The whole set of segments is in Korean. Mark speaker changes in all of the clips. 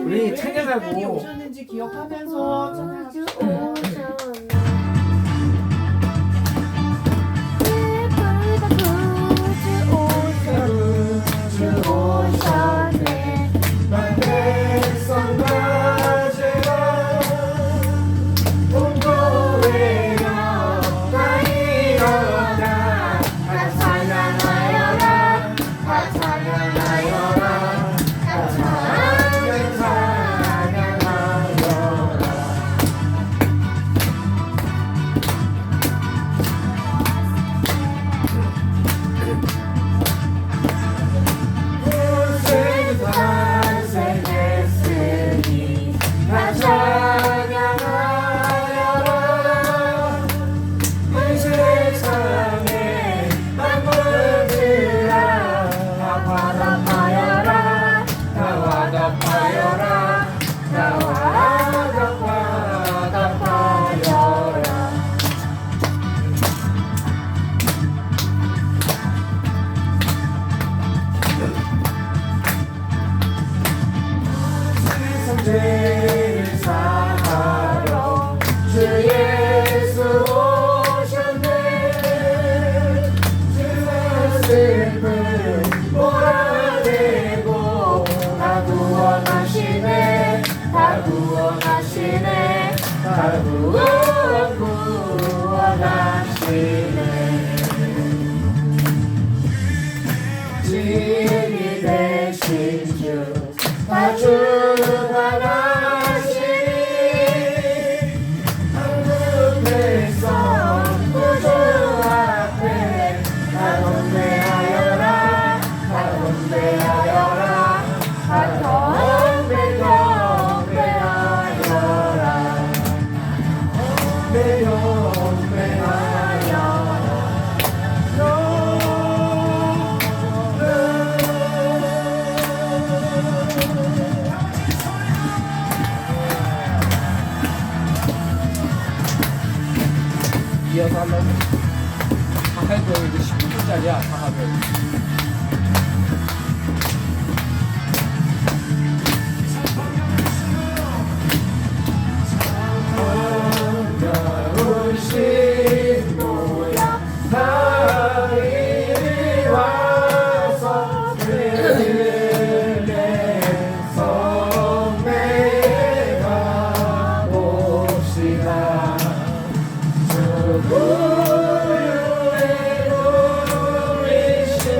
Speaker 1: 우리
Speaker 2: 왜
Speaker 1: 찬양하고.
Speaker 2: 이편이 오셨는지 기억하면서 찬양합시다.
Speaker 3: 죄를 사하러 주 예수 오셨네. 주의 슬픔 몰아내고 다 구원하시네. 다 구원하시네. 다 구원하시네. 진이 되신 주 다 주관하시니 하늘에서 구주 앞에 다 경배하여라. 다 경배하여라. 다 경배하여라.
Speaker 1: 이어서 한번 사할별 이제 19분짜리야 사할별.
Speaker 3: 구유의 노리신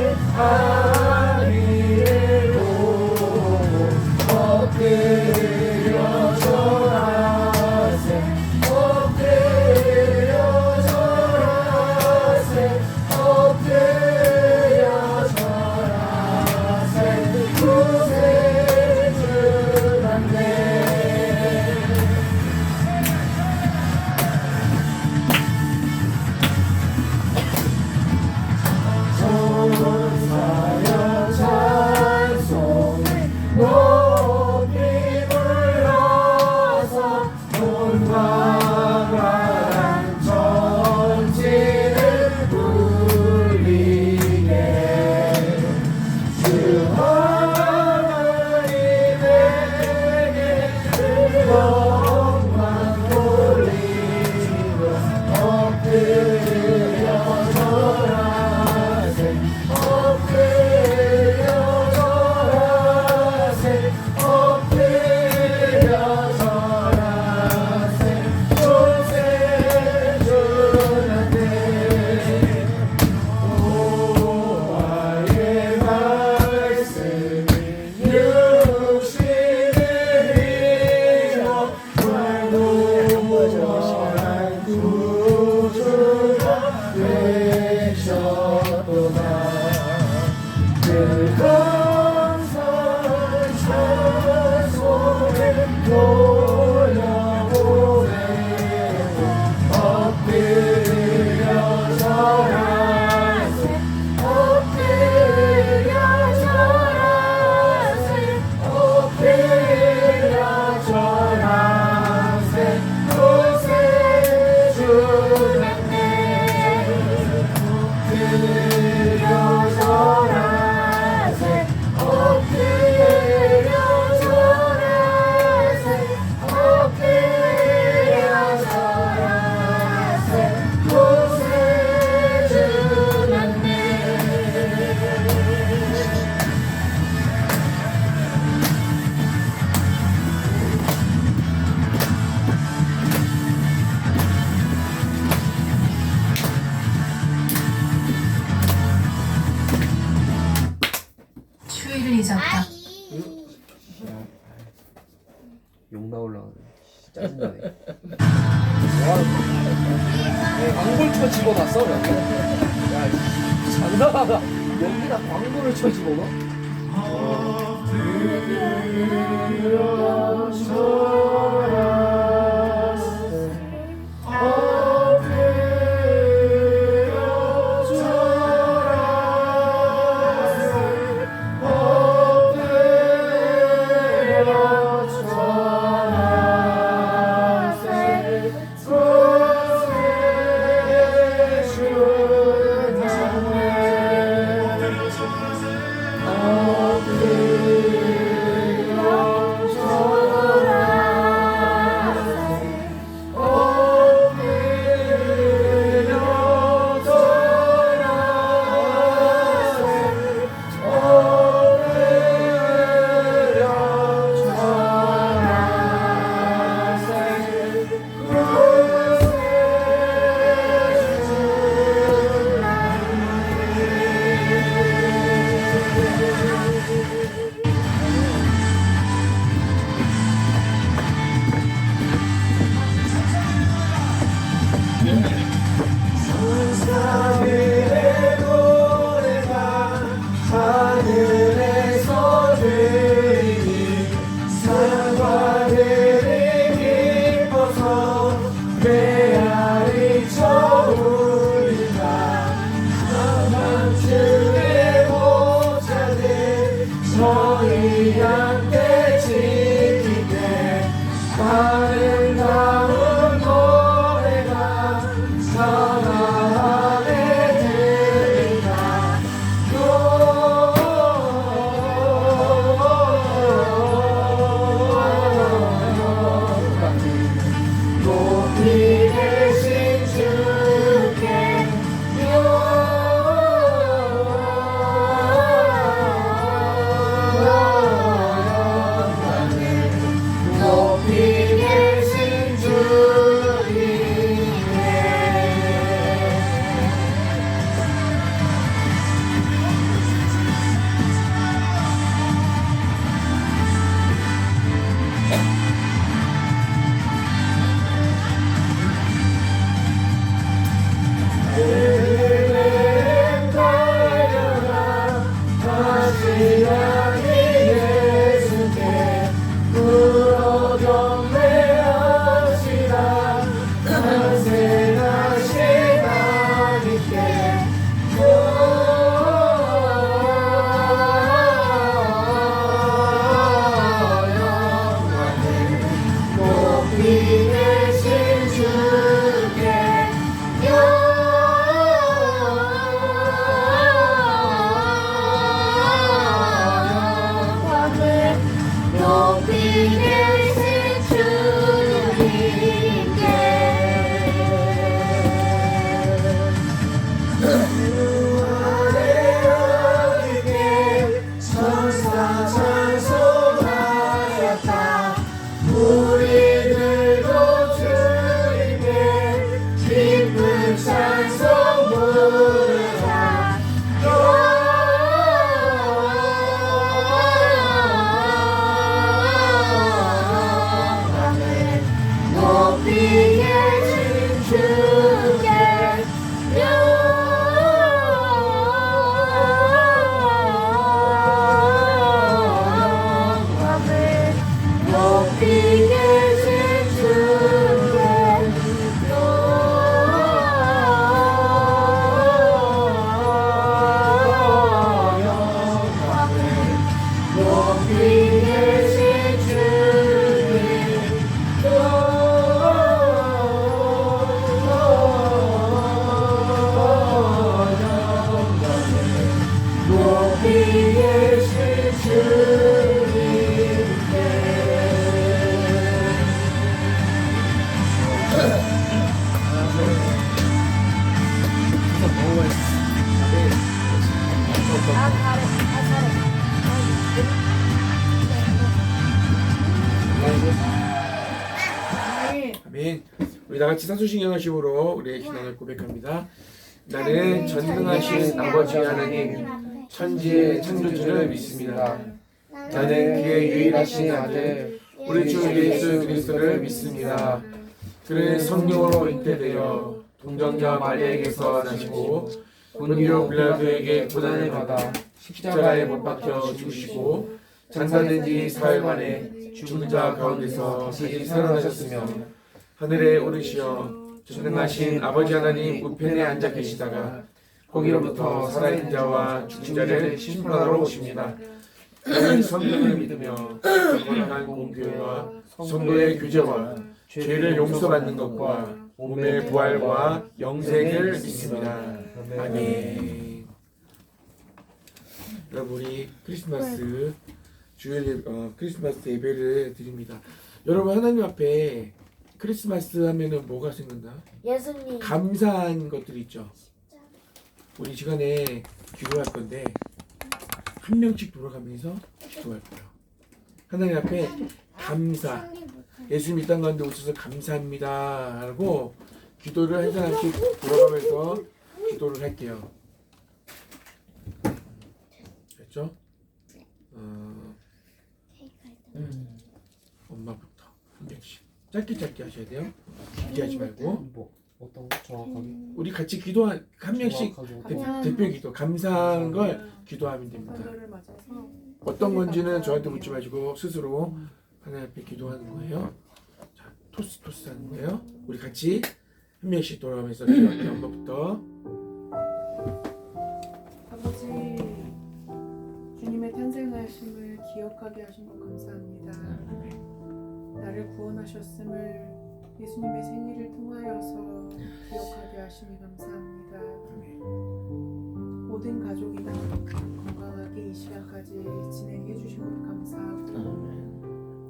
Speaker 3: 욕 나올라. 짜증나네.
Speaker 1: 광고를 쳐 집어놨어 여기. 야 장난하다. 여기다 광고를 쳐 집어넣어?
Speaker 4: 아멘. 우리 다 같이 사수신경하심으로 우리의 신앙을 고백합니다. 나는 전능하신 아버지 하나님, 천지의 창조주를 믿습니다.
Speaker 3: 나는 그의 유일하신 아들 우리 주 예수 그리스도를 믿습니다. 그는 성령으로 잉태되어 동정녀 마리아에게서 나시고 본디오 빌라도에게 고난을 받아 십자가에 못 박혀 죽으시고 장사된 지 사흘 만에 죽은 자 가운데서 다시 살아나셨으며 하늘에 오르시어 전능하신 아버지 하나님 우편에 앉아 계시다가 거기로부터 살아있는 자와 죽은 자를 심판하러 오십니다. 저는 성령을 믿으며 거룩한 공교회와 성도의 교제와 죄를 용서받는 것과 몸의 부활과 영생을 믿습니다. 아멘. 여러분 우리 크리스마스 주일 크리스마스 예배를 드립니다. 여러분 하나님 앞에 크리스마스 하면은 뭐가 생각나?
Speaker 2: 예수님.
Speaker 3: 감사한 것들이 있죠. 우리 시간에 기도할 건데 한 명씩 돌아가면서 기도할 거예요. 하나님 앞에 감사. 예수님 이 땅 가운데 오셔서 감사합니다 하고 기도를 한 사람씩 돌아가면서 기도를 할게요. 됐죠? 엄마부터 한 명씩 짧게 하셔야 돼요. 길게 하지 말고.
Speaker 1: 뭐 어떤 거 정확하게?
Speaker 3: 우리 같이 기도한 한 명씩 대표 기도 감사한 걸 기도하면 됩니다.
Speaker 2: 설교를 맞아서
Speaker 3: 어떤 건지는 저한테 묻지 마시고 스스로 하나님 앞에 기도하는 거예요. 자, 토스 하는 거예요. 우리 같이 한 명씩 돌아가면서 기도할게요. 엄마부터.
Speaker 2: 아버지 주님의 탄생하심을 기억하게 하신 것 감사합니다. 나를 구원하셨음을 예수님의 생일을 통하여서 기억하게 하시니 감사합니다. 모든 가족이나 건강하게 이 시간까지 진행해 주신 것 감사하고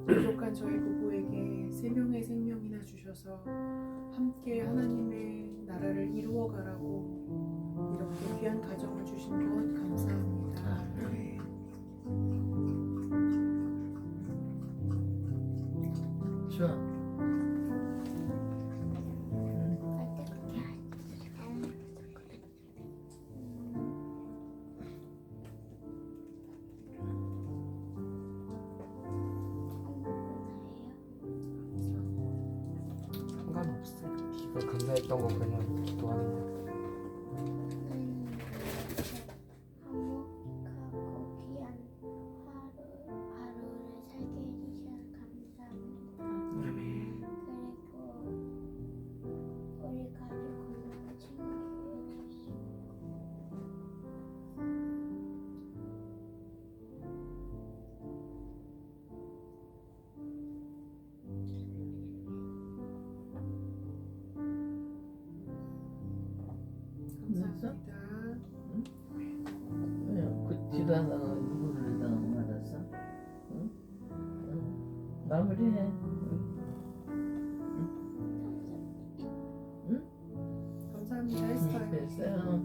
Speaker 2: 부족한 저희 부부에게 3명의 생명이나 주셔서 함께 하나님의 나라를 이루어가라고 이렇게 귀한 가정을 주신 것 감사합니다.
Speaker 1: 좋아. 상관없어요. 네가 감사했던 거 그냥 기도하는 거.
Speaker 5: 화목하고 귀한 하루를 살게 해주셔서 감사합니다. 그리고 우리 가족 건강을 챙겨 주시고
Speaker 2: 감사합니다.
Speaker 6: 그 기도하다가 누구를 다 맞았어? 응? 응. 마무리해.
Speaker 2: 감사합니다 했어요.
Speaker 6: 됐어요.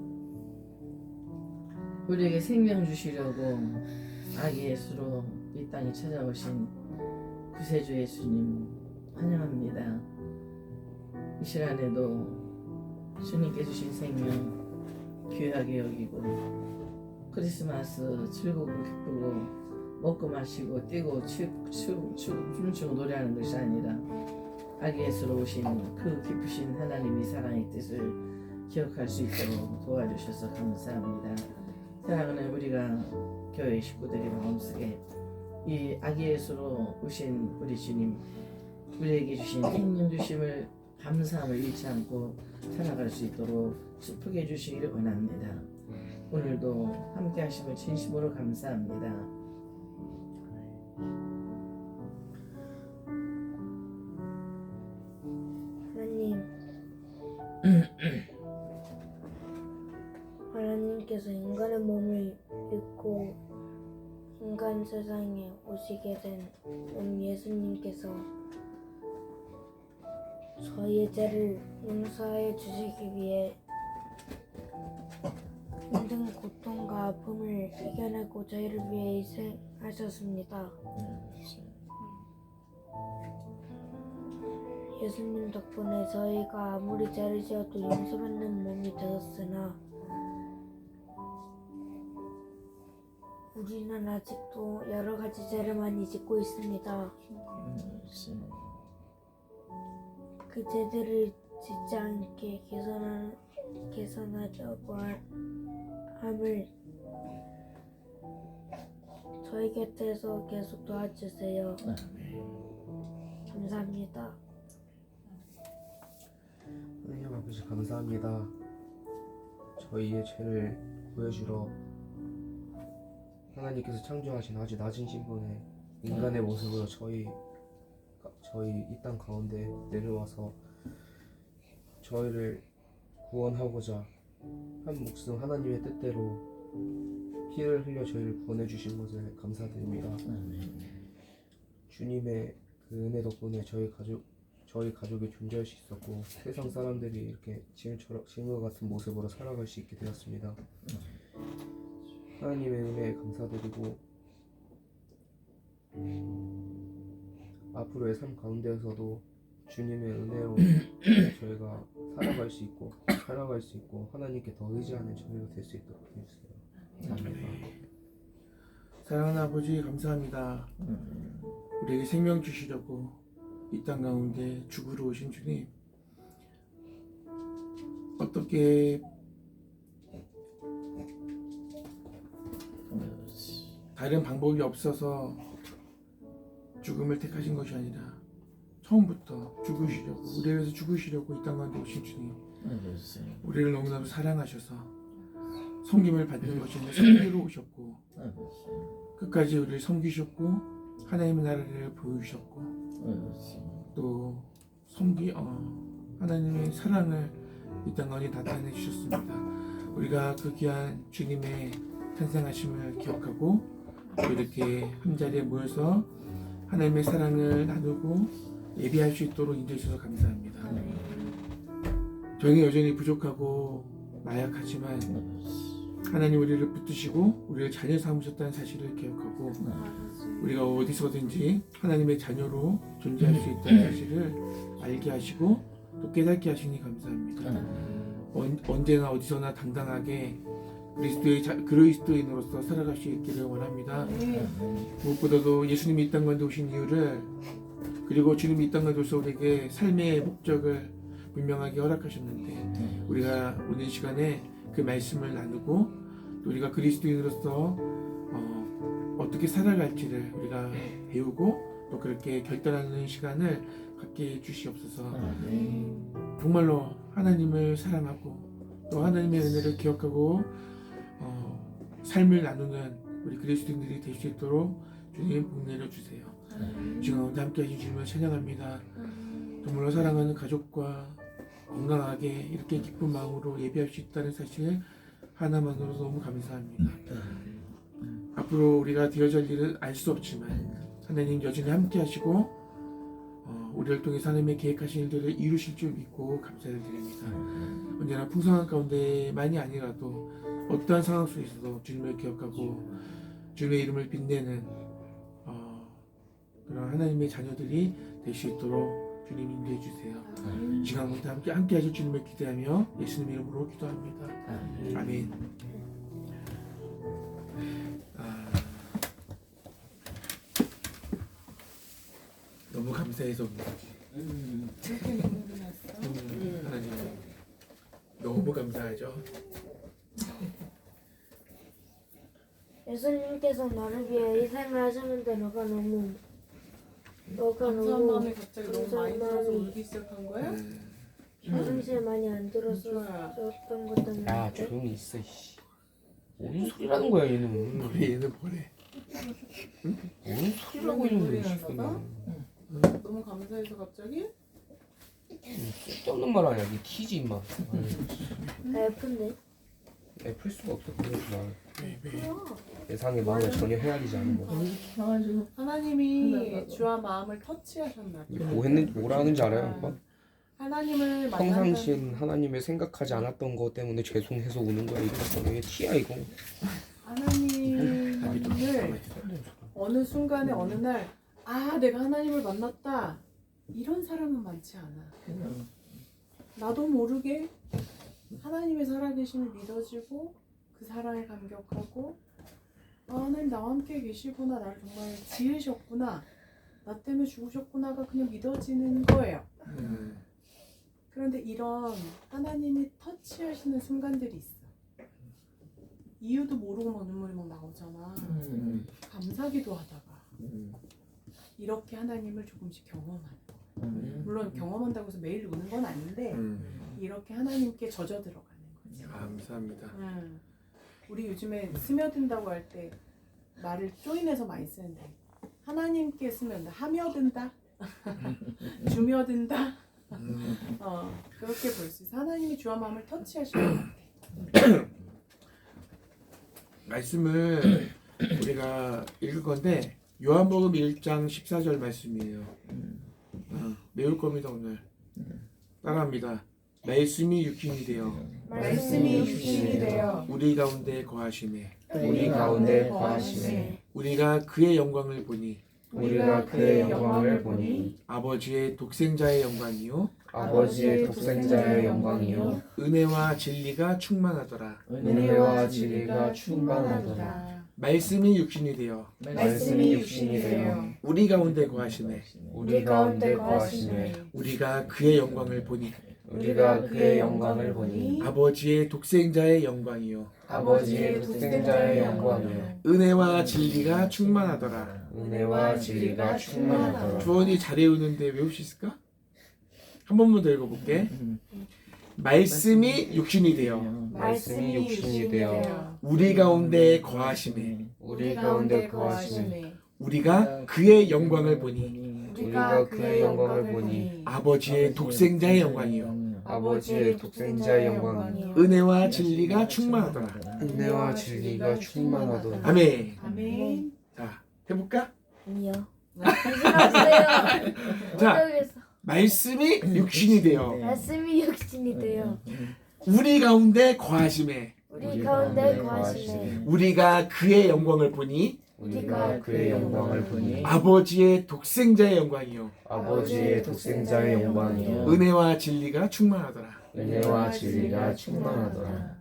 Speaker 6: 우리에게 생명 주시려고 아기 예수로 이 땅에 찾아오신 구세주 예수님 환영합니다. 이 시간에도 주님께 주신 생명 귀하게 여기고 크리스마스 즐겁고 기쁘고 먹고 마시고 뛰고 춤추고 노래하는 것이 아니라 아기 예수로 오신 그 기쁘신 하나님의 사랑의 뜻을 기억할 수 있도록 도와주셔서 감사합니다. 사랑하는 우리가 교회 식구들의 마음속에 이 아기 예수로 오신 우리 주님 우리에게 주신 생명 주심을 감사함을 잃지 않고 살아갈 수 있도록 슬프게 해주시기를 원합니다. 오늘도 함께 하심을 진심으로 감사합니다.
Speaker 5: 하나님 하나님께서 인간의 몸을 입고 인간 세상에 오시게 된 예수님께서 저희의 죄를 용서해 주시기 위해 모든 고통과 아픔을 이겨내고 저희를 위해 희생하셨습니다. 예수님 덕분에 저희가 아무리 죄를 지어도 용서받는 몸이 되었으나 우리는 아직도 여러 가지 죄를 많이 짓고 있습니다. 그 죄들을 짓지 않게 개선하려고 함을 저희 곁에서 계속 도와주세요. 감사합니다.
Speaker 1: 하나님 아버지 감사합니다. 저희의 죄를 구해주러 하나님께서 창조하신 아주 낮은 신분의 인간의 모습으로 저희 이 땅 가운데 내려와서 저희를 구원하고자 한 목숨 하나님의 뜻대로 피를 흘려 저희를 구원해 주신 것을 감사드립니다. 주님의 그 은혜 덕분에 저희 가족이 존재할 수 있었고 세상 사람들이 이렇게 지금과 같은 모습으로 살아갈 수 있게 되었습니다. 하나님의 은혜에 감사드리고 앞으로의 삶 가운데에서도 주님의 은혜로 저희가 살아갈 수 있고 하나님께 더 의지하는 저희가 될 수 있도록 해주세요. 감사합니다.
Speaker 3: 사랑하는 아버지 감사합니다. 우리에게 생명 주시려고 이 땅 가운데 죽으러 오신 주님, 어떻게 다른 방법이 없어서 죽음을 택하신 것이 아니라 처음부터 죽으시려고, 우리를 위해서 죽으시려고 이 땅 가운데 오신 주님, 우리를 너무나도 사랑하셔서 섬김을 받는 것이 아니라 섬기러 오셨고 끝까지 우리를 섬기셨고 하나님의 나라를 보여주셨고 또 하나님의 사랑을 이 땅 가운데 나타내 주셨습니다. 우리가 그 귀한 주님의 탄생하심을 기억하고 이렇게 한자리에 모여서 하나님의 사랑을 나누고 예배할 수 있도록 인도해 주셔서 감사합니다. 저희는 여전히 부족하고 나약하지만 하나님 우리를 붙드시고 우리를 자녀 삼으셨다는 사실을 기억하고 우리가 어디서든지 하나님의 자녀로 존재할 수 있다는 사실을 알게 하시고 또 깨닫게 하시니 감사합니다. 언제나 어디서나 당당하게 그리스도인으로서 살아갈 수 있기를 원합니다. 무엇보다도 예수님이 이 땅 가운데 오신 이유를, 그리고 주님이 이 땅 가운데 오셔서 우리에게 삶의 목적을 분명하게 허락하셨는데 우리가 오늘 시간에 그 말씀을 나누고 또 우리가 그리스도인으로서 어떻게 살아갈지를 우리가 배우고 또 그렇게 결단하는 시간을 갖게 해주시옵소서. 정말로 하나님을 사랑하고 또 하나님의 은혜를 기억하고 삶을 나누는 우리 그리스도인들이 될 수 있도록 주님 복 내려주세요. 지금 함께 하신 주님을 찬양합니다. 정말로 사랑하는 가족과 건강하게 이렇게 기쁜 마음으로 예배할 수 있다는 사실 하나만으로 너무 감사합니다. 앞으로 우리가 되어질 일은 알 수 없지만 하나님 여전히 함께 하시고 우리를 통해 하나님의 계획하신 일들을 이루실 줄 믿고 감사를 드립니다. 언제나 풍성한 가운데만이 아니라도 어떠한 상황 속에서도 주님을 기억하고 주님의 이름을 빛내는 그런 하나님의 자녀들이 될 수 있도록 주님 인도해 주세요. 이 시간부터 함께 하실 주님을 기대하며 예수님 이름으로 기도합니다. 아멘. 너무 감사해서 하나님 너무 감사하죠.
Speaker 5: 예수님께서 나를 위해 희생을 하셨는데 너가
Speaker 2: 감사한
Speaker 5: 너무
Speaker 2: 마음이 갑자기 너무 많이 들어서 울기 시작한 거야?
Speaker 5: 화장실 많이 안 들었었던 것 때문에.
Speaker 1: 야 조용히 있어. 씨. 뭔 소리라는 거야 얘는.
Speaker 3: 얘는 뭐래?
Speaker 1: 뭔 소리라고 있는 거야 지금.
Speaker 2: 너무 감사해서 갑자기?
Speaker 1: 쓸데없는 말 아니야. 니 키지 임마.
Speaker 5: 예쁜데?
Speaker 1: 풀 수가 없어. 그러지 마. 세상의 마음을 전혀 헤아리지 않는 거.
Speaker 6: 켜가지고
Speaker 2: 하나님이 주와 마음을 터치하셨나
Speaker 1: 이
Speaker 2: 봐요.
Speaker 1: 뭐라 하는지 알아요? 오빠?
Speaker 2: 하나님을 만난다.
Speaker 1: 평상시엔 하나님을 생각하지 않았던 것 때문에 죄송해서 우는 거야. 이거 왜 티야 이거?
Speaker 2: 하나님을 어느 순간에 어느 날 내가 하나님을 만났다 이런 사람은 많지 않아. 나도 모르게 하나님의 살아계심을 믿어지고 그 사랑에 감격하고 하나님 나와 함께 계시구나, 나를 정말 지으셨구나, 나 때문에 죽으셨구나가 그냥 믿어지는 거예요. 그런데 이런 하나님이 터치하시는 순간들이 있어. 이유도 모르고 막 눈물이 막 나오잖아. 감사기도 하다가 이렇게 하나님을 조금씩 경험하는 거야. 물론 경험한다고 해서 매일 우는 건 아닌데 이렇게 하나님께 젖어 들어가는 거지.
Speaker 4: 감사합니다.
Speaker 2: 우리 요즘에 스며든다고 할 때 말을 쪼인해서 많이 쓰는데 하나님께 스며든다, 하며든다, 주며든다. 그렇게 볼 수 있어. 하나님이 주와 마음을 터치하시는 것 같아.
Speaker 4: 말씀을 우리가 읽을 건데 요한복음 1장 14절 말씀이에요. 매울 겁니다 오늘. 따라합니다. 말씀이 육신이 되어
Speaker 2: 말씀이 육신이 되어
Speaker 4: 우리 가운데 거하심에
Speaker 1: 우리 가운데 거하심에
Speaker 4: 우리가 그의 영광을 보니
Speaker 1: 우리가 그의 영광을 보니
Speaker 4: 아버지의 독생자의 영광이요
Speaker 1: 아버지의 독생자의 영광이요
Speaker 4: 은혜와 진리가 충만하더라.
Speaker 1: 은혜와 진리가 충만하더라.
Speaker 4: 말씀이 육신이 되어
Speaker 2: 말씀이 육신이 되어
Speaker 4: 우리 가운데 거하심에
Speaker 1: 우리 가운데 거하심에
Speaker 4: 우리가 그의 영광을 보니
Speaker 1: 우리가 그의 영광을 보니
Speaker 4: 아버지의 독생자의 영광이요
Speaker 1: 아버지의 독생자의 영광이요
Speaker 4: 은혜와 진리가 충만하더라.
Speaker 1: 은혜와 진리가 충만하더라.
Speaker 4: 주원이 잘 외우는데 외울 수 있을까? 한 번만 더 읽어볼게. 말씀이 육신이 되어
Speaker 1: 말씀이 육신이 되어
Speaker 4: 우리 가운데 거하심에
Speaker 1: 우리 가운데 거하심에
Speaker 4: 우리가 그의 영광을 보니
Speaker 1: 우리가 그의 영광을 보니
Speaker 4: 아버지의 독생자의 영광이요
Speaker 1: 아버지의 독생자의 영광이요
Speaker 4: 은혜와 진리가 충만하더라.
Speaker 1: 은혜와 진리가 충만하더라.
Speaker 4: 아멘.
Speaker 2: 아멘.
Speaker 4: 자 해볼까?
Speaker 5: 아니요. 정신없어요.
Speaker 4: 자.
Speaker 5: 못하겠어.
Speaker 4: 말씀이 육신이 되어
Speaker 5: 말씀이 육신이 돼요.
Speaker 4: 우리 가운데 거하심에
Speaker 5: 우리 가운데 거하시네.
Speaker 4: 우리가 그의 영광을 보니
Speaker 1: 우리가 그의 영광을 보니
Speaker 4: 아버지의 독생자의 영광이요
Speaker 1: 아버지의 독생자의 영광이요
Speaker 4: 은혜와 진리가 충만하더라.
Speaker 1: 은혜와 진리가 충만하더라.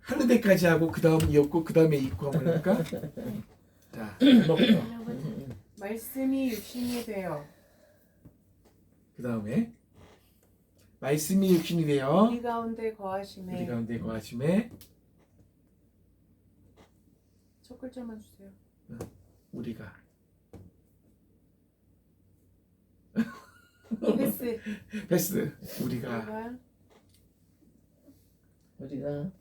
Speaker 4: 하는 데까지 하고 그 다음 이었고 그 다음에 있고 한번 해볼까? 자 먹고
Speaker 2: 말씀이 육신이 되어
Speaker 4: 그 다음에 말씀이 육신이 되어
Speaker 2: 우리 가운데 거하심에.
Speaker 4: 우리 가운데 거하심에
Speaker 2: 첫 글자만 주세요.
Speaker 4: 우리가
Speaker 2: 패스.
Speaker 4: 패스 우리가
Speaker 6: 우리가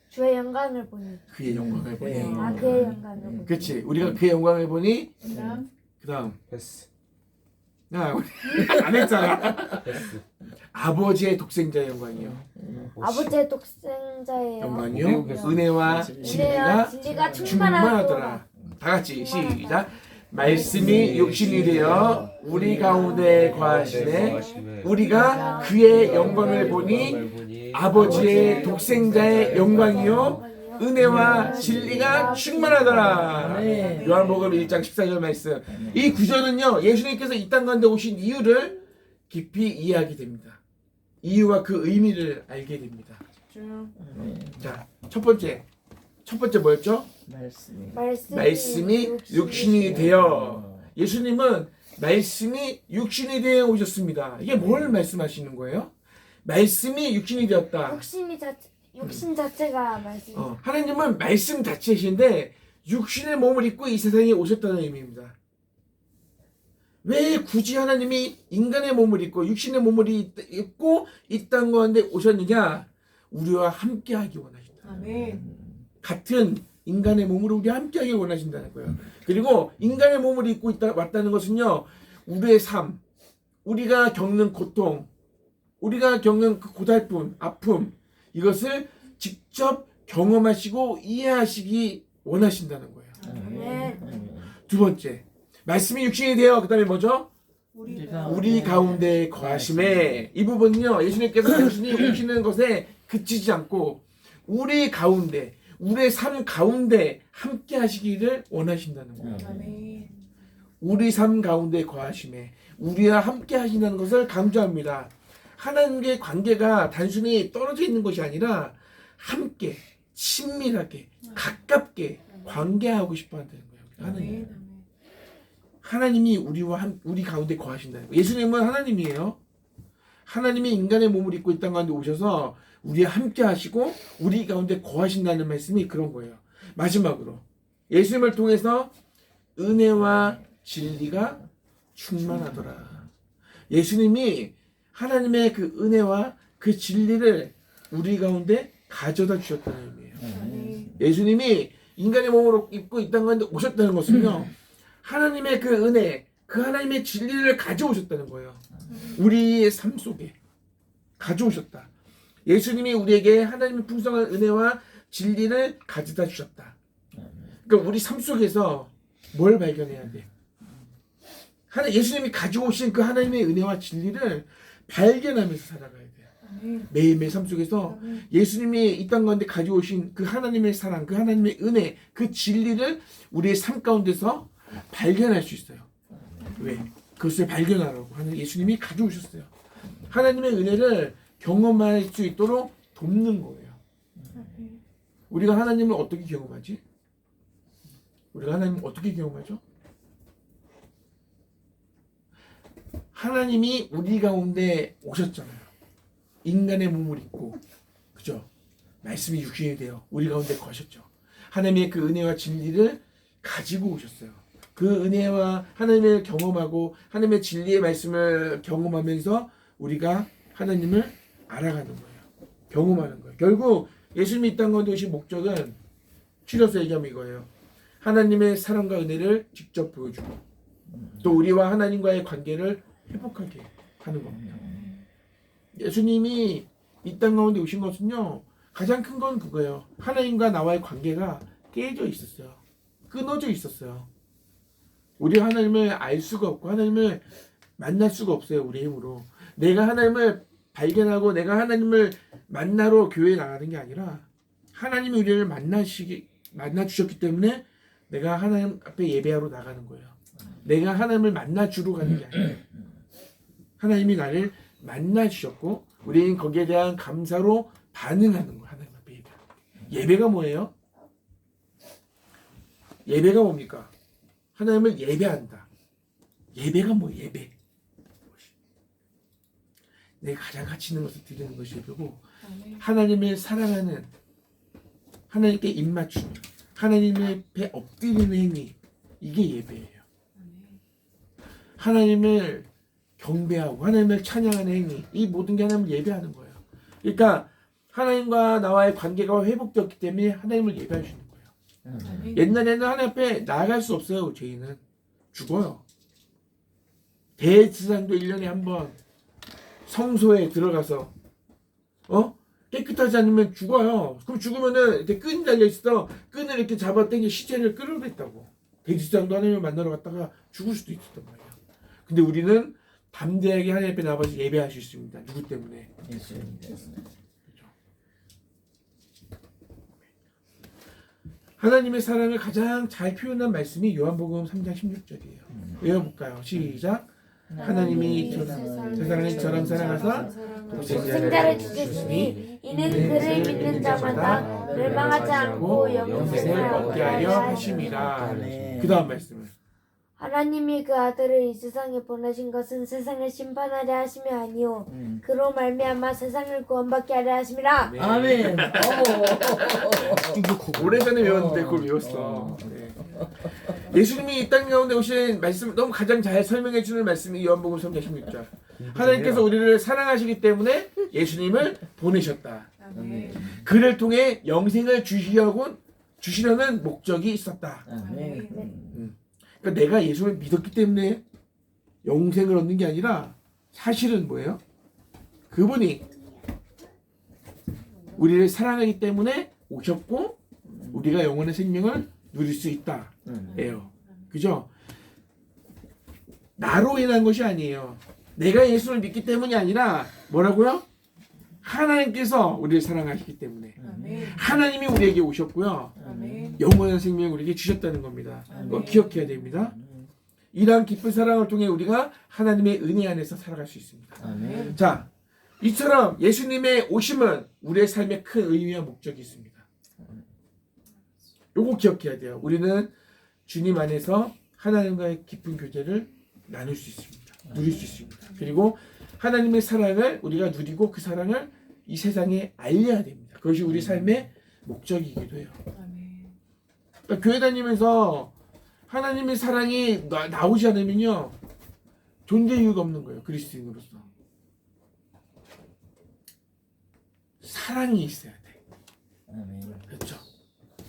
Speaker 5: 주의 영광을 보니.
Speaker 4: 그의 영광을 보니
Speaker 5: 아, 그의 영광을 보니.
Speaker 4: 그렇지 우리가 그의 영광을 보니
Speaker 2: 그다음
Speaker 4: 그 다음
Speaker 1: 패스
Speaker 4: 야 우리 안 했잖아.
Speaker 1: 패스
Speaker 4: 아버지의 독생자의 영광이요
Speaker 5: 아버지의 독생자의
Speaker 4: 영광이요
Speaker 1: 영광이요.
Speaker 4: 은혜와 진리가
Speaker 5: 진리가
Speaker 4: 충만하더라. 다 같이 시작. 말씀이 육신이 되어 우리 가운데 거하시네 우리가 그의 영광을 보니 아버지의 독생자의 영광이요 은혜와 진리가 충만하더라.
Speaker 6: 아멘.
Speaker 4: 요한복음 1장 14절 말씀. 이 구절은요 예수님께서 이 땅 가운데 오신 이유를 깊이 이해하게 됩니다. 이유와 그 의미를 알게 됩니다.
Speaker 2: 쭉.
Speaker 4: 자, 첫 번째 뭐였죠? 말씀이 육신이 되어. 예수님은 말씀이 육신이 되어 오셨습니다. 이게 뭘 말씀하시는 거예요? 말씀이 육신이 되었다.
Speaker 5: 육신 자체가 말씀.
Speaker 4: 하나님은 말씀 자체이신데 육신의 몸을 입고 이 세상에 오셨다는 의미입니다. 왜 굳이 하나님이 인간의 몸을 입고 육신의 몸을 입고 이 땅 가운데 오셨느냐? 우리와 함께하기 원하신다.
Speaker 2: 아멘.
Speaker 4: 같은 인간의 몸으로 우리와 함께하기 원하신다는 거예요. 그리고 인간의 몸을 입고 왔다는 것은요, 우리의 삶, 우리가 겪는 고통, 우리가 겪는 그 고달픔, 아픔, 이것을 직접 경험하시고 이해하시기 원하신다는 거예요. 두 번째, 말씀이 육신이 되어 그 다음에 뭐죠? 우리 가운데 거하심에. 이 부분은요 예수님께서 단순히 오시는 것에 그치지 않고 우리 가운데 우리의 삶 가운데 함께 하시기를 원하신다는 거예요.
Speaker 2: 아멘.
Speaker 4: 우리 삶 가운데 거하심에 우리와 함께 하신다는 것을 강조합니다. 하나님과의 관계가 단순히 떨어져 있는 것이 아니라 함께 친밀하게 가깝게 관계하고 싶어 한다는 거예요. 하나님.
Speaker 2: 아멘. 아멘.
Speaker 4: 하나님이 우리 가운데 거하신다는 거예요. 예수님은 하나님이에요. 하나님이 인간의 몸을 입고 이 땅 가운데 오셔서 우리와 함께 하시고 우리 가운데 거하신다는 말씀이 그런 거예요. 마지막으로 예수님을 통해서 은혜와 진리가 충만하더라. 예수님이 하나님의 그 은혜와 그 진리를 우리 가운데 가져다 주셨다는 의미예요.
Speaker 2: 아멘.
Speaker 4: 예수님이 인간의 몸으로 입고 이 땅 가운데 오셨다는 것은요, 하나님의 그 은혜, 그 하나님의 진리를 가져오셨다는 거예요. 우리의 삶 속에 가져오셨다. 예수님이 우리에게 하나님의 풍성한 은혜와 진리를 가져다 주셨다. 그러니까 우리 삶 속에서 뭘 발견해야 돼? 예수님이 가지고 오신 그 하나님의 은혜와 진리를 발견하면서 살아가야 돼요.
Speaker 2: 아멘.
Speaker 4: 매일매일 삶 속에서
Speaker 2: 아멘.
Speaker 4: 예수님이 이 땅 가운데 가지고 오신 그 하나님의 사랑, 그 하나님의 은혜, 그 진리를 우리의 삶 가운데서 발견할 수 있어요. 왜? 그것을 발견하라고 하는 예수님이 가져오셨어요. 하나님의 은혜를 경험할 수 있도록 돕는 거예요.
Speaker 2: 아멘.
Speaker 4: 우리가 하나님을 어떻게 경험하지? 우리가 하나님을 어떻게 경험하죠? 하나님이 우리 가운데 오셨잖아요. 인간의 몸을 입고, 그죠? 말씀이 육신이 되어 우리 가운데 거셨죠. 하나님의 그 은혜와 진리를 가지고 오셨어요. 그 은혜와 하나님을 경험하고 하나님의 진리의 말씀을 경험하면서 우리가 하나님을 알아가는 거예요. 경험하는 거예요. 결국 예수님이 이 땅 가운데 오신 목적은 줄여서 얘기하면 이거예요. 하나님의 사랑과 은혜를 직접 보여주고 또 우리와 하나님과의 관계를 회복하게 하는 겁니다. 예수님이 이 땅 가운데 오신 것은요, 가장 큰 건 그거예요. 하나님과 나와의 관계가 깨져 있었어요. 끊어져 있었어요. 우리가 하나님을 알 수가 없고 하나님을 만날 수가 없어요. 우리 힘으로. 내가 하나님을 발견하고 내가 하나님을 만나러 교회에 나가는 게 아니라 하나님이 우리를 만나 주셨기 때문에 내가 하나님 앞에 예배하러 나가는 거예요. 내가 하나님을 만나 주러 가는 게 아니에요. 하나님이 나를 만나 주셨고 우리는 거기에 대한 감사로 반응하는 거예요. 하나님 앞에 예배. 예배가 뭐예요? 예배가 뭡니까? 하나님을 예배한다. 예배가 뭐 예배? 내가 가장 가치 있는 것을 드리는 것이 예배고,
Speaker 2: 아멘.
Speaker 4: 하나님을 사랑하는, 하나님께 입맞추는, 하나님의 배 엎드리는 행위, 이게 예배예요.
Speaker 2: 아멘.
Speaker 4: 하나님을 경배하고 하나님을 찬양하는 행위, 이 모든 게 하나님을 예배하는 거예요. 그러니까 하나님과 나와의 관계가 회복되었기 때문에 하나님을 예배하시는 거예요.
Speaker 2: 아멘.
Speaker 4: 옛날에는 하나님 앞에 나아갈 수 없어요. 죄인은 죽어요. 대제사장도 1년에 한 번 성소에 들어가서 깨끗하지 않으면 죽어요. 그럼 죽으면은 이렇게 끈이 달려 있어. 끈을 이렇게 잡아 당겨 시체를 끌어냈다고. 대제사장도 하나님을 만나러 갔다가 죽을 수도 있었단 말이에요. 근데 우리는 담대하게 하나님 앞에 나와서 예배할 수 있습니다. 누구 때문에?
Speaker 6: 예수님 때문에.
Speaker 4: 하나님의 사랑을 가장 잘 표현한 말씀이 요한복음 3장 16절이에요. 외워볼까요? 시작. 하나님이 세상을 이처럼 사랑하사
Speaker 5: 독생자를 주셨으니 이는 그를 믿는 자마다 멸망하지 않고 영생을 얻게 하려 하심이라.
Speaker 4: 그 다음 말씀은
Speaker 5: 하나님이 그 아들을 이 세상에 보내신 것은 세상을 심판하려 하심이 아니요 그로 말미암아 세상을 구원받게 하려 하심이라.
Speaker 6: 아멘.
Speaker 4: 오래전에 외웠는데 그걸 외웠어. 네. 예수님이 이 땅 가운데 오신 말씀 너무 가장 잘 설명해 주는 말씀이 요한복음 3장 16절. 하나님께서 우리를 사랑하시기 때문에 예수님을 보내셨다.
Speaker 2: 아멘.
Speaker 4: 그를 통해 영생을 주시려는 목적이 있었다.
Speaker 6: 아멘.
Speaker 4: 그러니까 내가 예수를 믿었기 때문에 영생을 얻는 게 아니라 사실은 뭐예요? 그분이 우리를 사랑하기 때문에 오셨고 우리가 영원의 생명을 누릴 수 있다. 예요. 그죠? 나로 인한 것이 아니에요. 내가 예수를 믿기 때문이 아니라 뭐라고요? 하나님께서 우리를 사랑하시기 때문에
Speaker 2: 아멘.
Speaker 4: 하나님이 우리에게 오셨고요.
Speaker 2: 아멘.
Speaker 4: 영원한 생명을 우리에게 주셨다는 겁니다. 그거 기억해야 됩니다. 이러한 깊은 사랑을 통해 우리가 하나님의 은혜 안에서 살아갈 수 있습니다.
Speaker 6: 아멘.
Speaker 4: 자, 이처럼 예수님의 오심은 우리의 삶에 큰 의미와 목적이 있습니다. 요거 기억해야 돼요. 우리는 주님 안에서 하나님과의 깊은 교제를 나눌 수 있습니다. 누릴 수 있습니다. 그리고 하나님의 사랑을 우리가 누리고 그 사랑을 이 세상에 알려야 됩니다. 그것이 우리 삶의 목적이기도 해요.
Speaker 2: 아멘.
Speaker 4: 그러니까 교회 다니면서 하나님의 사랑이 나오지 않으면요 존재 이유가 없는 거예요. 그리스도인으로서 사랑이 있어야 돼.
Speaker 6: 아멘.
Speaker 4: 그렇죠.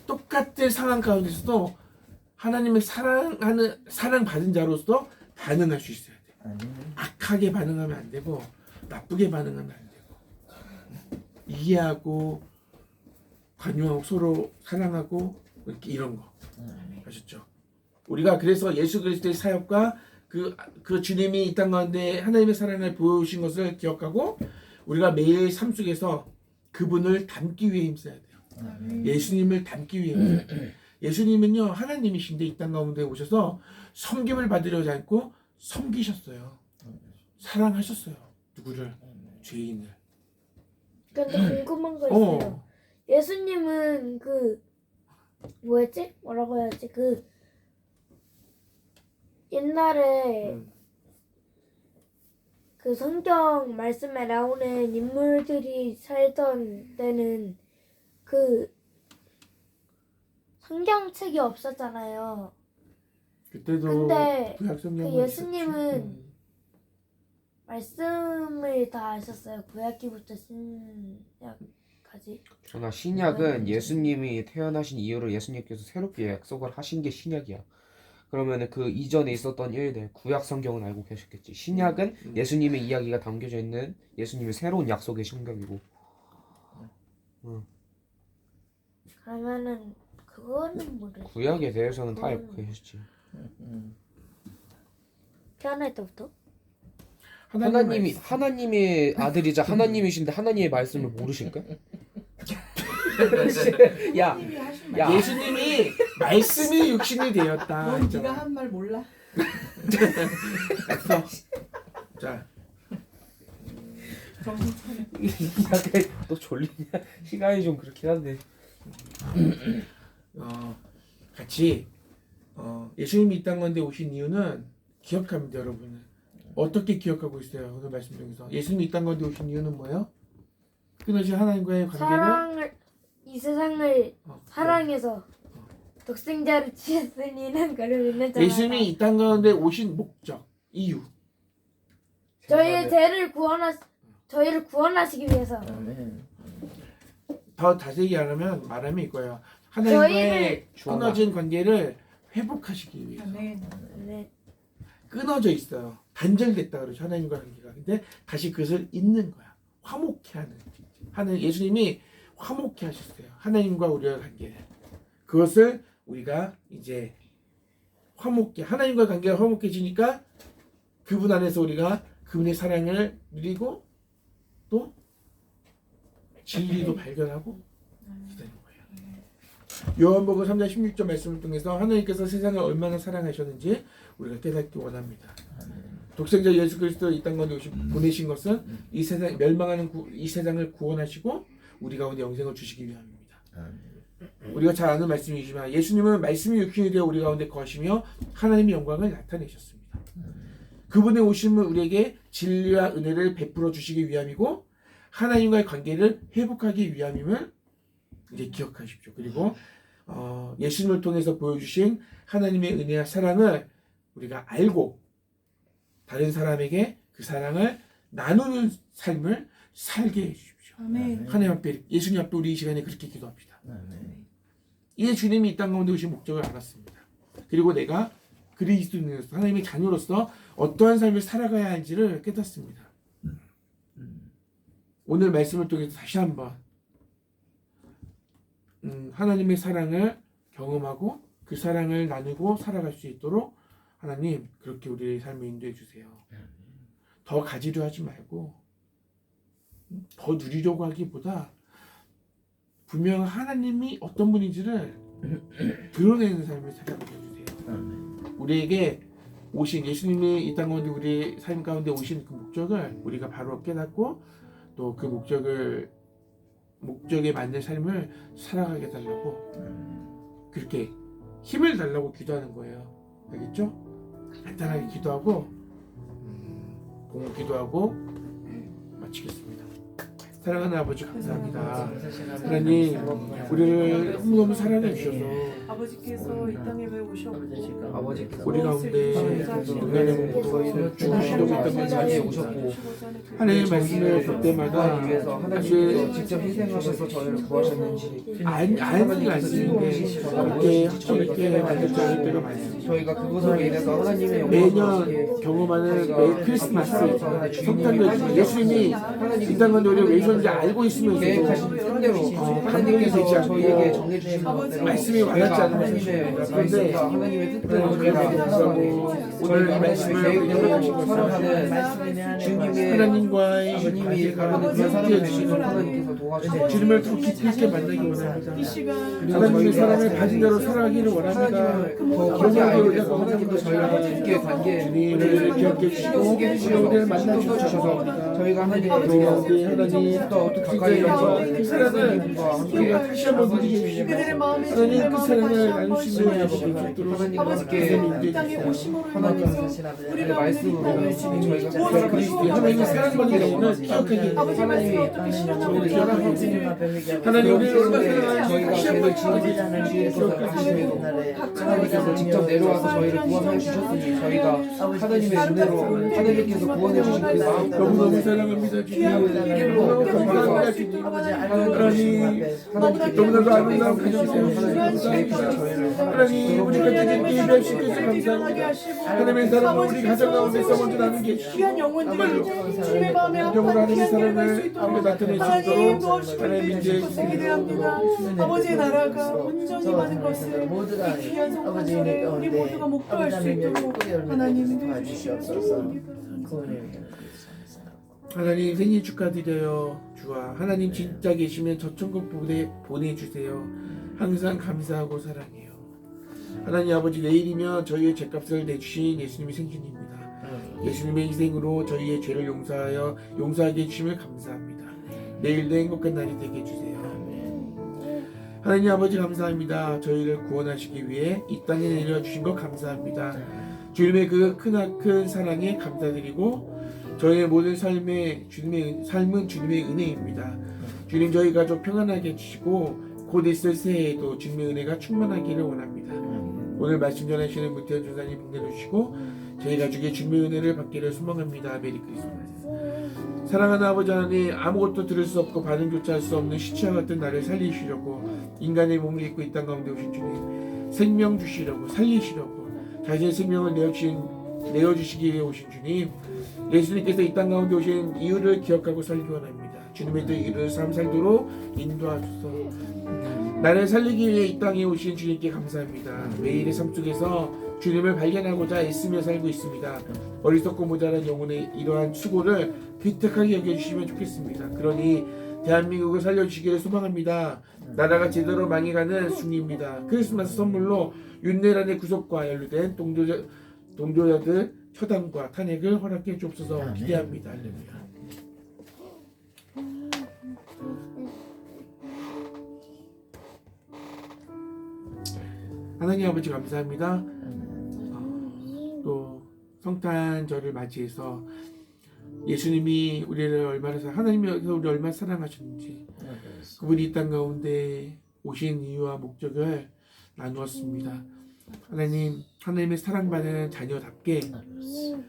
Speaker 4: 똑같은 상황 가운데서도 하나님의 사랑 받은 자로서 반응할 수 있어야 돼.
Speaker 6: 아멘.
Speaker 4: 악하게 반응하면 안 되고 나쁘게 반응하면 안 되고 이해하고 관용하고 서로 사랑하고 이렇게 이런 거 아셨죠? 우리가 그래서 예수 그리스도의 사역과 그 주님이 이 땅 가운데 하나님의 사랑을 보여주신 것을 기억하고 우리가 매일 삶 속에서 그분을 닮기 위해 힘써야 돼요.
Speaker 2: 아멘.
Speaker 4: 예수님을 닮기 위해 힘써야 돼요. 예수님은요 하나님이신데 이 땅 가운데 오셔서 섬김을 받으려지 않고 섬기셨어요. 사랑하셨어요. 누구를? 죄인을.
Speaker 5: 근데 궁금한 거 있어요.
Speaker 4: 어.
Speaker 5: 예수님은 뭐였지? 뭐라고 해야지? 옛날에 그 성경 말씀에 나오는 인물들이 살던 때는 성경책이 없었잖아요.
Speaker 4: 그때도
Speaker 5: 근데
Speaker 4: 구약 성경은
Speaker 5: 그 예수님은
Speaker 4: 있었지.
Speaker 5: 말씀을 다 아셨어요. 구약기부터 신약까지.
Speaker 1: 그러나 신약은 예수님이 태어나신 이후로 예수님께서 새롭게 약속을 하신 게 신약이야. 그러면은 그 이전에 있었던 일들 구약 성경은 알고 계셨겠지. 신약은 예수님의 이야기가 담겨져 있는 예수님의 새로운 약속의 성경이고.
Speaker 5: 그러면은 그거는 모르겠어요.
Speaker 1: 구약에 대해서는 다 알고 계셨지.
Speaker 5: 태어날 때부터?
Speaker 1: 하나님의 아들이자 하나님이신데 하나님의 말씀을 모르실까? 야,
Speaker 2: 하나님이 하신
Speaker 1: 야.
Speaker 2: 말.
Speaker 4: 예수님이 말씀이 육신이 되었다.
Speaker 2: 넌
Speaker 4: 했잖아.
Speaker 2: 네가 한 말 몰라?
Speaker 4: 됐어. 자,
Speaker 2: 정신 차려.
Speaker 1: 너 졸리냐? 시간이 좀 그렇긴 한데.
Speaker 4: 같이 예수님이 이 땅 가운데 오신 이유는 기억합니다, 여러분은. 어떻게 기억하고 있어요? 오늘 말씀 중에서 예수님이 이 땅 가운데 오신 이유는 뭐예요? 끊어진 하나님과의 관계를
Speaker 5: 이 세상을
Speaker 4: 어,
Speaker 5: 사랑해서 독생자를 주셨으니 는 그를 믿는 자마다
Speaker 4: 예수님이 이 땅 가운데 오신 목적, 이유.
Speaker 5: 저희의 저희를 구원하시기 위해서
Speaker 6: 아멘.
Speaker 4: 더 자세히 말하면 이거예요. 하나님과의 끊어진 관계를 회복하시기 위해서.
Speaker 2: 아멘.
Speaker 5: 네.
Speaker 4: 끊어져 있어요. 단절됐다 그러죠. 하나님과 관계가. 근데 다시 그것을 잇는 거야. 화목케 하는. 예수님이 화목케 하셨어요. 하나님과 우리의 관계를. 그것을 우리가 이제 하나님과 관계가 화목해지니까 그분 안에서 우리가 그분의 사랑을 누리고 또 진리도 발견하고 기다리는 거예요. 요한복음 3장 16절 말씀을 통해서 하나님께서 세상을 얼마나 사랑하셨는지 우리가 깨닫기 원합니다. 독생자 예수 그리스도를 이 땅 가운데 보내신 것은 이 세상 멸망하는 이 세상을 구원하시고 우리 가운데 영생을 주시기 위함입니다. 우리가 잘 아는 말씀이지만 예수님은 말씀이 육신이 되어 우리 가운데 거하시며 하나님의 영광을 나타내셨습니다. 그분의 오심은 우리에게 진리와 은혜를 베풀어 주시기 위함이고 하나님과의 관계를 회복하기 위함임을 이제 기억하십시오. 그리고 예수님을 통해서 보여주신 하나님의 은혜와 사랑을 우리가 알고 다른 사람에게 그 사랑을 나누는 삶을 살게 해주십시오.
Speaker 2: 아멘.
Speaker 4: 하나님 앞에 예수님 앞에 우리 이 시간에 그렇게 기도합니다.
Speaker 6: 아멘.
Speaker 4: 이제 주님이 이 땅 가운데 오신 목적을 알았습니다. 그리고 내가 그리스도인으로서 하나님의 자녀로서 어떠한 삶을 살아가야 할지를 깨닫습니다. 오늘 말씀을 통해서 다시 한번 하나님의 사랑을 경험하고 그 사랑을 나누고 살아갈 수 있도록 하나님 그렇게 우리의 삶을 인도해 주세요. 더 가지려 하지 말고 더 누리려고 하기보다 분명 하나님이 어떤 분인지를 드러내는 삶을 살아가게 해주세요. 우리에게 오신 예수님이 이 땅 가운데 우리의 삶 가운데 오신 그 목적을 우리가 바로 깨닫고 또 그 목적에 맞는 삶을 살아가게 해달라고 그렇게 힘을 달라고 기도하는 거예요. 알겠죠? 간단하게 기도하고 봉 기도하고 마치겠습니다. 사랑하는 아버지 감사합니다. 하나님 우리를 너무너무 사랑해 주셔서
Speaker 2: 아버지께서 이 땅에 왜 오셨고
Speaker 1: 아버지께서
Speaker 4: 우리 가운데 인간의 몸으로 죽으시려고 했던 건
Speaker 1: 자리에
Speaker 4: 사실입니다.
Speaker 1: 오셨고
Speaker 4: 하나님의 말씀을 볼 때마다
Speaker 1: 하나님 위해서 하나님께서 직접 희생하셔서 저희를 구하셨는지
Speaker 4: 알지 않습니다. 이렇게 확실하게 만족할 때가 많습니다.
Speaker 1: 저희가 그것으로 인해서 하나님의 영광을
Speaker 4: 매년 경험하는 매 크리스마스 성탄절 예수님이 이 땅은 우리를 왜 오셨는지 알고 있으면서도
Speaker 1: 계획하신 뜻대로 하나님께서 저희에게 정해주신 것대로
Speaker 4: 말씀이 와닿지 않는
Speaker 1: 하나님의
Speaker 4: 것입니다.
Speaker 1: 말씀과 하나님의 뜻대로 저희가 살아가고
Speaker 4: 오늘 이 말씀을
Speaker 1: 계획대로 살아가는 주님의
Speaker 4: 하나님과의
Speaker 1: 주님이 가르는 그런 사람을 주시는 하나님께서 도와주세요.
Speaker 4: 주님을 더 깊이 있게 만나기 원합니다.
Speaker 2: 이 시간
Speaker 4: 하나님의 사랑을 가진 대로 살아가기를 원합니다.
Speaker 1: 더 깊게 알게 돼서 하나님도 저희랑 더 깊게 관계를
Speaker 4: 주님을 기억해 주시고 우리를 만나 주셔서
Speaker 1: 저희가 하나님과
Speaker 4: 우리 하나님
Speaker 1: 더 가까이 해서
Speaker 4: 그 사랑을 우리가 다시 한번 누리게 해주시고
Speaker 2: 그들의 마음에
Speaker 4: 하나님 그 사랑을 나누시는 수 있도록
Speaker 2: 아버지께서 이 땅에 오심으로 인해서 우리 가운데
Speaker 1: 저희가
Speaker 2: 무엇을
Speaker 4: 그리스도의 하나님의 사랑받는 영혼을 기억하게
Speaker 2: 아버지 말씀을 어떻게 실현하고
Speaker 4: 기억하게 하나님 우리를 얼마나 사랑하시고 다시 한번
Speaker 1: 하나님께서 직접 내려와서 저희를 구원해 주셨으니 저희가 하나님의 은혜로 하나님께서 구원해 주신 그 마음
Speaker 4: 너무너무 사랑합니다 주님
Speaker 1: 일로
Speaker 4: 감사합니다 주님 하나님 너무나도 아름다운 가정 감사합니다 하나님 우리 가족에게 예배하시켜서 감사합니다 하나님의 사랑을 우리 가정 가운데서 먼저 나누게 해주시고
Speaker 2: 귀한 영혼들이 주님의 마음에
Speaker 4: 영으로
Speaker 2: 아파하는
Speaker 4: 하나님의
Speaker 2: 귀한 일을 할수
Speaker 4: 사랑을
Speaker 2: 있도록
Speaker 4: 우리가 나타낼 수
Speaker 2: 하나님
Speaker 4: 있도록
Speaker 2: 도와주시면
Speaker 4: 하나님 인도해
Speaker 2: 고생이 되어 합니다. 아버지의 나라가 온전히 많은 것을 이 귀한 성탄절에 우리 모두가 목도할 수 있도록 하나님이 도와주시옵소서.
Speaker 4: 하나님 생일 축하드려요 주와 하나님 진짜 계시면 저 천국 보내주세요 항상 감사하고 사랑해요 하나님 아버지 내일이면 저희의 죄값을 내주신 예수님의 생신입니다 예수님의 희생으로 저희의 죄를 용서하게 해주시면 감사합니다 내일도 행복한 날이 되게 해주세요 하나님 아버지 감사합니다 저희를 구원하시기 위해 이 땅에 내려주신 것 감사합니다 주님의 그 크나큰 사랑에 감사드리고 저희의 모든 삶은 주님의 은혜입니다. 주님 저희 가족 평안하게 해주시고 곧 있을 새해에도 주님의 은혜가 충만하기를 원합니다. 오늘 말씀 전하시는 문태현 전사님 힘내주시고 저희 가족의 주님의 은혜를 받기를 소망합니다. 메리 크리스마스. 사랑하는 아버지 하나님 아무것도 들을 수 없고 반응조차 할 수 없는 시체와 같은 나를 살리시려고 인간의 몸을 입고 이 땅 가운데 오신 주님 생명 주시려고 살리시려고 자신의 생명을 내어주시기 위해 오신 주님 예수님께서 이 땅 가운데 오신 이유를 기억하고 살기 원합니다. 주님의 뜻 이루는 삶 살도록 인도하소서. 나를 살리기 위해 이 땅에 오신 주님께 감사합니다. 매일의 삶 속에서 주님을 발견하고자 애쓰며 살고 있습니다. 어리석고 모자란 영혼의 이러한 수고를 기특하게 여겨주시면 좋겠습니다. 그러니 대한민국을 살려주시기를 소망합니다. 나라가 제대로 망해가는 중입니다. 크리스마스 선물로 윤내란의 구속과 연루된 동조자들 처단과 탄핵을 허락해 주옵소서 기대합니다. 할렐루야. 하나님 아버지 감사합니다. 또 성탄절을 맞이해서 예수님이 우리를 얼마나 하나님께서 우리를 얼마나 사랑하셨는지 그분이 이 땅 가운데 오신 이유와 목적을 나누었습니다. 하나님의 사랑받는 자녀답게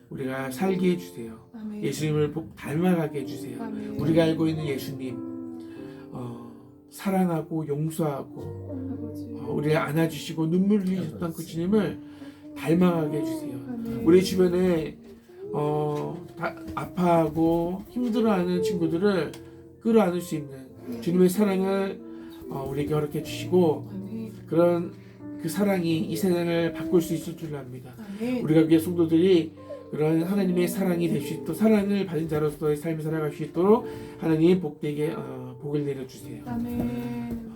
Speaker 4: 우리가 살게 해주세요.
Speaker 2: 아멘.
Speaker 4: 예수님을 닮아가게 해주세요.
Speaker 2: 아멘.
Speaker 4: 우리가 알고 있는 예수님 사랑하고 용서하고
Speaker 2: 아버지.
Speaker 4: 우리를 안아주시고 눈물 흘리셨던 그 주님을 닮아가게 해주세요.
Speaker 2: 아멘.
Speaker 4: 우리 주변에 아파하고 힘들어하는 친구들을 끌어안을 수 있는 주님의 사랑을 우리에게 허락해 주시고
Speaker 2: 아멘.
Speaker 4: 그런 그 사랑이 이 세상을 바꿀 수 있을 줄 압니다.
Speaker 2: 아멘.
Speaker 4: 우리가 위해 성도들이 그런 하나님의 사랑이 될 수 있도록 사랑을 받은 자로서의 삶을 살아갈 수 있도록 하나님 복되게 복을 내려주세요.
Speaker 2: 아멘.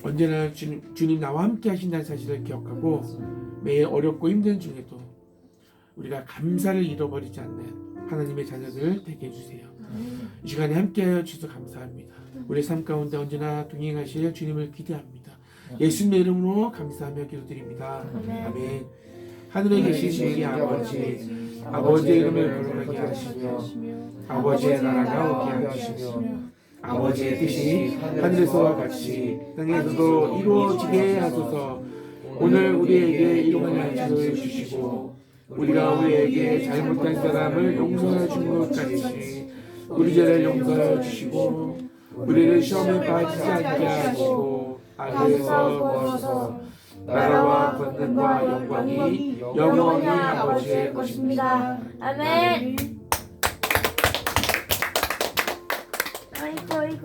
Speaker 4: 언제나 주님 나와 함께 하신다는 사실을 기억하고 매일 어렵고 힘든 중에도 우리가 감사를 잃어버리지 않는 하나님의 자녀들 되게 해주세요. 이 시간에 함께하여 주셔서 감사합니다. 우리 삶 가운데 언제나 동행하실 주님을 기대합니다. 예수님의 이름으로 감사하며 기도드립니다. 아멘. 하늘에 계신 우리 아버지, 아버지의 이름을 거룩하게 하시며 아버지의 나라가 오게 하시며 아버지의 뜻이 하늘에서와 같이 땅에서도 이루어지게 하소서. 오늘 우리에게 일용할 양식을 주시고 우리가 우리에게 잘못한 사람을 용서해 준 것 같이 우리 죄를 용서해 주시고 우리를 시험에 빠지지 않게 하시고 악에서 구하소서. 나라와 권능과 영광이 영원히 아버지의 것입니다.
Speaker 5: 아멘. 아이고 아이고.